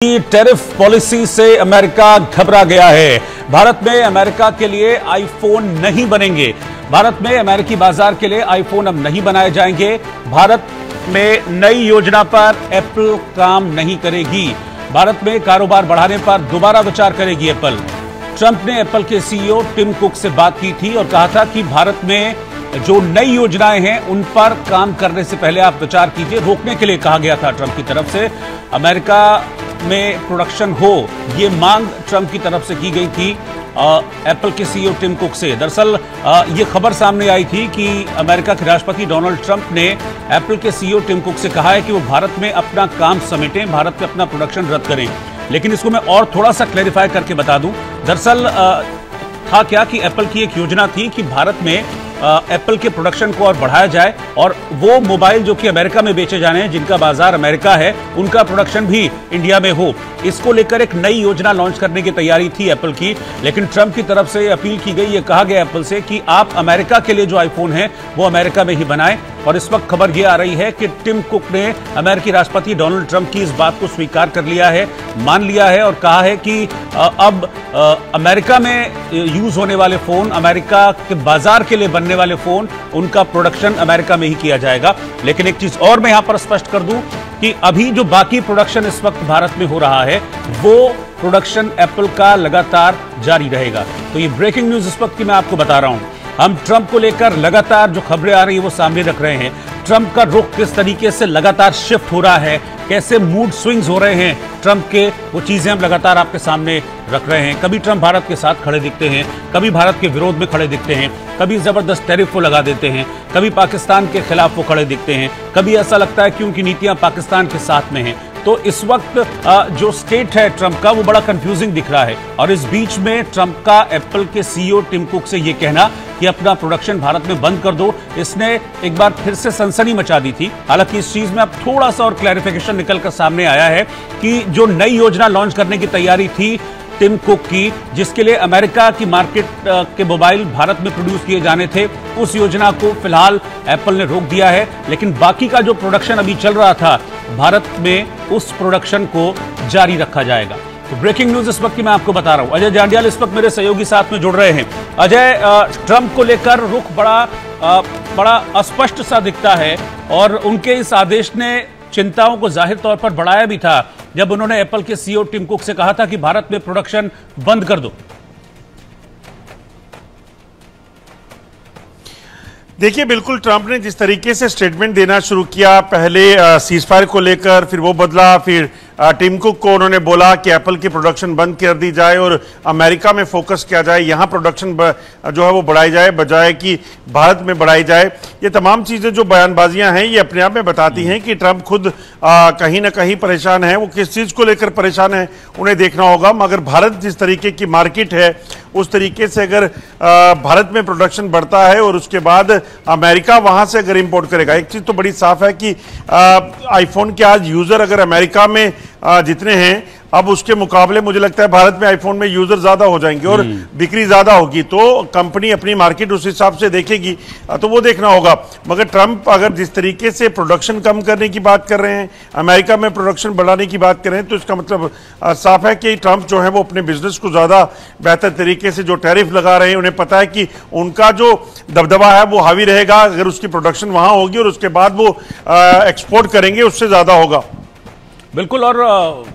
Tariff policy से America घबरा गया है। भारत में अमेरिका के लिए आईफोन नहीं बनेंगे। भारत में अमेरिकी बाजार के लिए आईफोन अब नहीं बनाए जाएंगे। भारत में नई योजना पर एप्पल काम नहीं करेगी। भारत में कारोबार बढ़ाने पर दोबारा विचार करेगी एप्पल। ट्रंप ने एप्पल के सीईओ टिम कुक से बात की थी और कहा था कि भारत में जो नई योजनाएं हैं उन पर काम करने से पहले आप विचार कीजिए। रोकने के लिए कहा गया था ट्रंप की तरफ से। अमेरिका में प्रोडक्शन हो, ये मांग ट्रंप की तरफ से की गई थी एप्पल के सीईओ टिम कुक से। दरअसल ये खबर सामने आई थी कि अमेरिका के राष्ट्रपति डोनाल्ड ट्रंप ने एप्पल के सीईओ टिम कुक से कहा है कि वो भारत में अपना काम समेटें, भारत में अपना प्रोडक्शन रद्द करें। लेकिन इसको मैं और थोड़ा सा क्लैरिफाई करके बता दूं। दरअसल था क्या कि एप्पल की एक योजना थी कि भारत में एप्पल के प्रोडक्शन को और बढ़ाया जाए और वो मोबाइल जो कि अमेरिका में बेचे जाने हैं, जिनका बाजार अमेरिका है, उनका प्रोडक्शन भी इंडिया में हो। इसको लेकर एक नई योजना लॉन्च करने की तैयारी थी एप्पल की। लेकिन ट्रंप की तरफ से अपील की गई, ये कहा गया एप्पल से कि आप अमेरिका के लिए जो आईफोन है वो अमेरिका में ही बनाएं। और इस वक्त खबर ये आ रही है कि टिम कुक ने अमेरिकी राष्ट्रपति डोनाल्ड ट्रंप की इस बात को स्वीकार कर लिया है, मान लिया है और कहा है कि अब अमेरिका में यूज होने वाले फोन, अमेरिका के बाजार के लिए बनने वाले फोन, उनका प्रोडक्शन अमेरिका में ही किया जाएगा। लेकिन एक चीज और मैं यहां पर स्पष्ट कर दूं कि अभी जो बाकी प्रोडक्शन इस वक्त भारत में हो रहा है वो प्रोडक्शन एप्पल का लगातार जारी रहेगा। तो ये ब्रेकिंग न्यूज इस वक्त की मैं आपको बता रहा हूं। हम ट्रंप को लेकर लगातार जो खबरें आ रही है वो सामने रख रहे हैं। ट्रंप का रुख किस तरीके से लगातार शिफ्ट हो रहा है, कैसे मूड स्विंग्स हो रहे हैं ट्रंप के, वो चीजें हम लगातार आपके सामने रख रहे हैं। कभी ट्रंप भारत के साथ खड़े दिखते हैं, कभी भारत के विरोध में खड़े दिखते हैं, कभी जबरदस्त टैरिफ को लगा देते हैं, कभी पाकिस्तान के खिलाफ वो खड़े दिखते हैं, कभी ऐसा लगता है कि उनकी नीतियां पाकिस्तान के साथ में हैं। तो इस वक्त जो स्टेट है ट्रंप का वो बड़ा कंफ्यूजिंग दिख रहा है। और इस बीच में ट्रंप का एप्पल के सीईओ टिम कुक से ये कहना कि अपना प्रोडक्शन भारत में बंद कर दो, इसने एक बार फिर से सनसनी मचा दी थी। हालांकि इस चीज में अब थोड़ा सा और क्लैरिफिकेशन निकलकर सामने आया है कि जो नई योजना लॉन्च करने की तैयारी थी टिम कुक की, जिसके लिए अमेरिका की मार्केट के मोबाइल भारत में प्रोड्यूस किए जाने थे, उस योजना को फिलहाल एप्पल ने रोक दिया है। लेकिन बाकी का जो प्रोडक्शन अभी चल रहा था भारत में, उस प्रोडक्शन को जारी रखा जाएगा। तो ब्रेकिंग न्यूज इस वक्त की मैं आपको बता रहा हूं। अजय जांडियाल इस वक्त मेरे सहयोगी साथ में जुड़ रहे हैं। अजय, ट्रंप को लेकर रुख बड़ा अस्पष्ट सा दिखता है और उनके इस आदेश ने चिंताओं को जाहिर तौर पर बढ़ाया भी था जब उन्होंने एप्पल के सीईओ टिम कुक से कहा था कि भारत में प्रोडक्शन बंद कर दो। देखिए, बिल्कुल ट्रंप ने जिस तरीके से स्टेटमेंट देना शुरू किया, पहले सीजफायर को लेकर, फिर वो बदला, फिर टिम कुक को उन्होंने बोला कि एप्पल की प्रोडक्शन बंद कर दी जाए और अमेरिका में फोकस किया जाए, यहाँ प्रोडक्शन जो है वो बढ़ाई जाए बजाय कि भारत में बढ़ाई जाए। ये तमाम चीज़ें जो बयानबाजियां हैं ये अपने आप में बताती हैं कि ट्रंप खुद कहीं ना कहीं परेशान है। वो किस चीज़ को लेकर परेशान है उन्हें देखना होगा। मगर भारत जिस तरीके की मार्केट है उस तरीके से अगर भारत में प्रोडक्शन बढ़ता है और उसके बाद अमेरिका वहाँ से अगर इम्पोर्ट करेगा, एक चीज़ तो बड़ी साफ है कि आईफोन के आज यूज़र अगर अमेरिका में जितने हैं, अब उसके मुकाबले मुझे लगता है भारत में आईफोन में यूजर ज्यादा हो जाएंगे और बिक्री ज्यादा होगी। तो कंपनी अपनी मार्केट उस हिसाब से देखेगी, तो वो देखना होगा। मगर ट्रंप अगर जिस तरीके से प्रोडक्शन कम करने की बात कर रहे हैं, अमेरिका में प्रोडक्शन बढ़ाने की बात कर रहे हैं, तो इसका मतलब साफ है कि ट्रंप जो है वो अपने बिजनेस को ज्यादा बेहतर तरीके से जो टैरिफ लगा रहे हैं, उन्हें पता है कि उनका जो दबदबा है वो हावी रहेगा अगर उसकी प्रोडक्शन वहां होगी और उसके बाद वो एक्सपोर्ट करेंगे, उससे ज्यादा होगा। बिल्कुल। और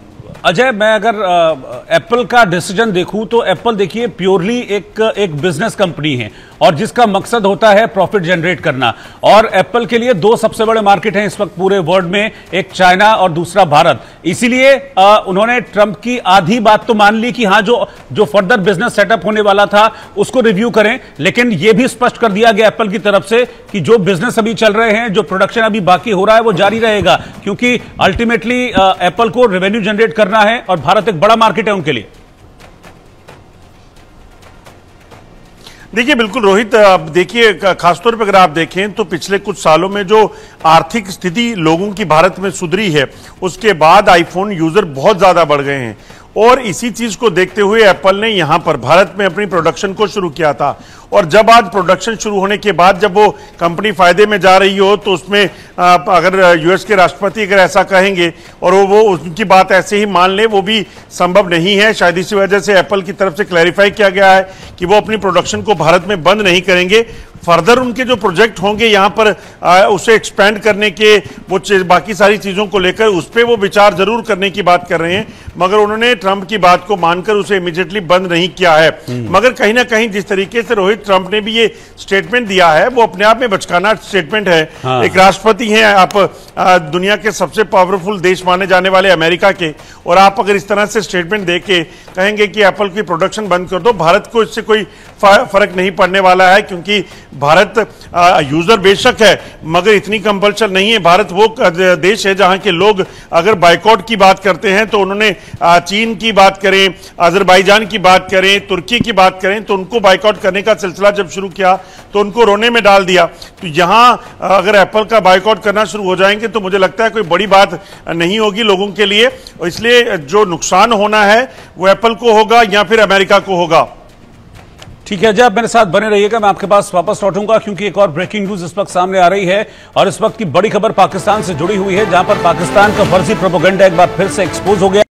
अजय, मैं अगर एप्पल का डिसीजन देखूं तो एप्पल देखिए प्योरली एक बिजनेस कंपनी है और जिसका मकसद होता है प्रॉफिट जनरेट करना। और एप्पल के लिए दो सबसे बड़े मार्केट हैं इस वक्त पूरे वर्ल्ड में, एक चाइना और दूसरा भारत। इसीलिए उन्होंने ट्रंप की आधी बात तो मान ली कि हाँ, जो फर्दर बिजनेस सेटअप होने वाला था उसको रिव्यू करें। लेकिन यह भी स्पष्ट कर दिया गया एप्पल की तरफ से कि जो बिजनेस अभी चल रहे हैं, जो प्रोडक्शन अभी बाकी हो रहा है वो जारी रहेगा, क्योंकि अल्टीमेटली एप्पल को रेवेन्यू जनरेट करना है और भारत एक बड़ा मार्केट है उनके लिए। देखिए, बिल्कुल रोहित, अब देखिए खासतौर पर अगर आप देखें तो पिछले कुछ सालों में जो आर्थिक स्थिति लोगों की भारत में सुधरी है, उसके बाद आईफोन यूजर बहुत ज्यादा बढ़ गए हैं और इसी चीज को देखते हुए एप्पल ने यहां पर भारत में अपनी प्रोडक्शन को शुरू किया था। और जब आज प्रोडक्शन शुरू होने के बाद जब वो कंपनी फायदे में जा रही हो तो उसमें अगर यूएस के राष्ट्रपति अगर ऐसा कहेंगे और वो उनकी बात ऐसे ही मान ले, वो भी संभव नहीं है। शायद इसी वजह से एप्पल की तरफ से क्लैरिफाई किया गया है कि वो अपनी प्रोडक्शन को भारत में बंद नहीं करेंगे। फर्दर उनके जो प्रोजेक्ट होंगे यहां पर उसे एक्सपेंड करने के, वो बाकी सारी चीजों को लेकर उस पर वो विचार जरूर करने की बात कर रहे हैं, मगर उन्होंने ट्रंप की बात को मानकर उसे इमीडिएटली बंद नहीं किया है। मगर कहीं ना कहीं जिस तरीके से रोहित ट्रंप ने भी ये स्टेटमेंट दिया है वो अपने आप में बचकाना स्टेटमेंट है। हाँ। एक राष्ट्रपति हैं आप, दुनिया के सबसे पावरफुल देश माने जाने वाले अमेरिका के, और आप अगर इस तरह से स्टेटमेंट देके कहेंगे कि एप्पल की प्रोडक्शन बंद कर दो, भारत को इससे कोई फर्क नहीं पड़ने वाला है, क्योंकि भारत यूजर बेशक है मगर इतनी कंपल्शन नहीं है। भारत वो देश है जहां के लोग अगर बाइकआउट की बात करते हैं तो उन्होंने चीन की बात करें, अजरबैजान की बात करें, तुर्की की बात करें, तो उनको बाइकआउट करने का सिलसिला जब शुरू किया तो उनको रोने में डाल दिया। तो यहां अगर एप्पल का बाइकआउट करना शुरू हो जाएंगे तो मुझे लगता है कोई बड़ी बात नहीं होगी लोगों के लिए, और इसलिए जो नुकसान होना है वो एप्पल को होगा या फिर अमेरिका को होगा। ठीक है, जब मेरे साथ बने रहिएगा, मैं आपके पास वापस लौटूंगा क्योंकि एक और ब्रेकिंग न्यूज इस वक्त सामने आ रही है और इस वक्त की बड़ी खबर पाकिस्तान से जुड़ी हुई है, जहां पर पाकिस्तान का फर्जी प्रोपेगेंडा एक बार फिर से एक्सपोज हो गया।